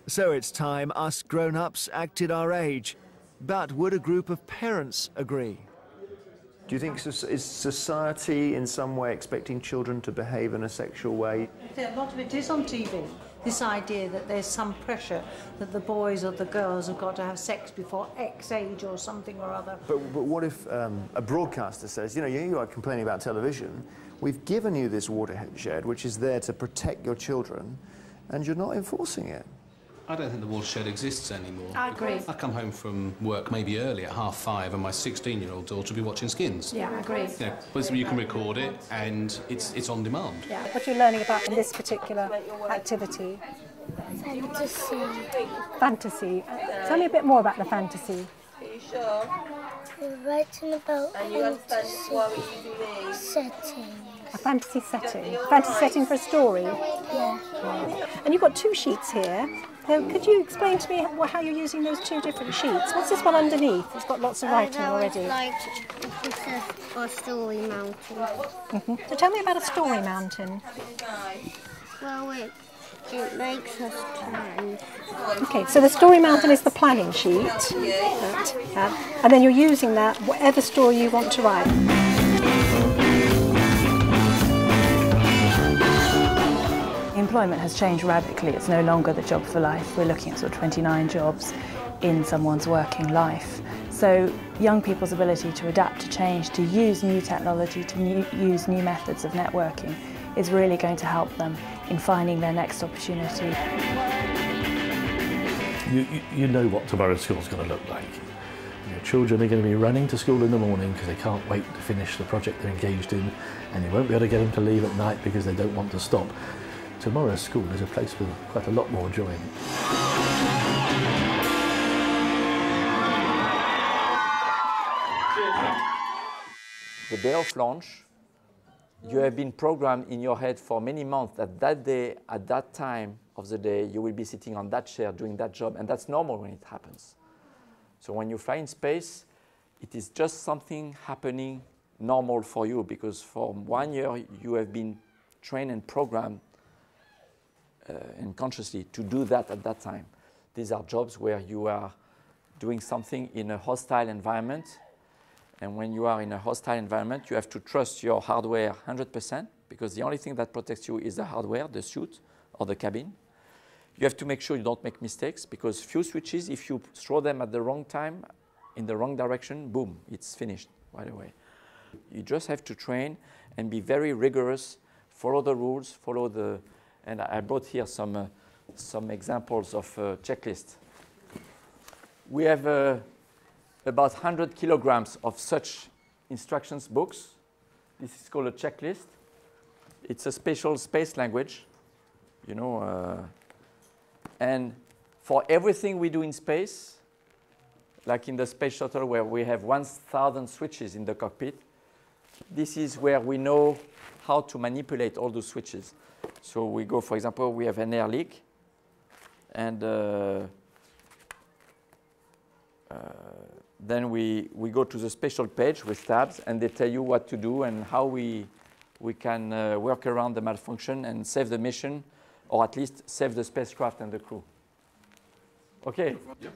So it's time us grown-ups acted our age. But would a group of parents agree? Do you think is society in some way expecting children to behave in a sexual way? A lot of it is on TV. This idea that there's some pressure that the boys or the girls have got to have sex before X age or something or other. But what if a broadcaster says, you know, you are complaining about television, we've given you this watershed which is there to protect your children, and you're not enforcing it? I don't think the watershed exists anymore. I agree. I come home from work maybe early at 5:30 and my 16-year-old daughter will be watching Skins. Yeah, I agree. You know, but you can record it and it's on demand. Yeah. What are you learning about in this particular activity? Fantasy. Fantasy. Tell me a bit more about the fantasy. Are you sure? We're writing about fantasy setting. A fantasy setting? A fantasy setting for a story? Yeah. And you've got two sheets here. Now, could you explain to me how you're using those two different sheets? What's this one underneath? It's got lots of writing already. Like a story mountain. So tell me about a story mountain. Well, it makes us plan. Okay, so the story mountain is the planning sheet. And then you're using that, whatever story you want to write. Employment has changed radically. It's no longer the job for life. We're looking at sort of 29 jobs in someone's working life. So young people's ability to adapt to change, to use new technology, to use new methods of networking is really going to help them in finding their next opportunity. You know what tomorrow's school's going to look like. Your children are going to be running to school in the morning because they can't wait to finish the project they're engaged in, and you won't be able to get them to leave at night because they don't want to stop. Tomorrow's school is a place with quite a lot more joy in it. The day of launch, you have been programmed in your head for many months that that day, at that time of the day, you will be sitting on that chair doing that job, and that's normal when it happens. So when you fly in space, it is just something happening normal for you, because for 1 year you have been trained and programmed and consciously to do that at that time. These are jobs where you are doing something in a hostile environment, and when you are in a hostile environment, you have to trust your hardware 100%, because the only thing that protects you is the hardware, the suit or the cabin. You have to make sure you don't make mistakes, because few switches, if you throw them at the wrong time, in the wrong direction, boom, it's finished right away. You just have to train and be very rigorous, follow the rules, follow the... And I brought here some examples of checklists. We have about 100 kilograms of such instructions books. This is called a checklist. It's a special space language, you know. And for everything we do in space, like in the space shuttle where we have 1,000 switches in the cockpit, this is where we know how to manipulate all those switches. So we go, for example, we have an air leak, and then we go to the special page with tabs, and they tell you what to do and how we can work around the malfunction and save the mission, or at least save the spacecraft and the crew. Okay? Yeah.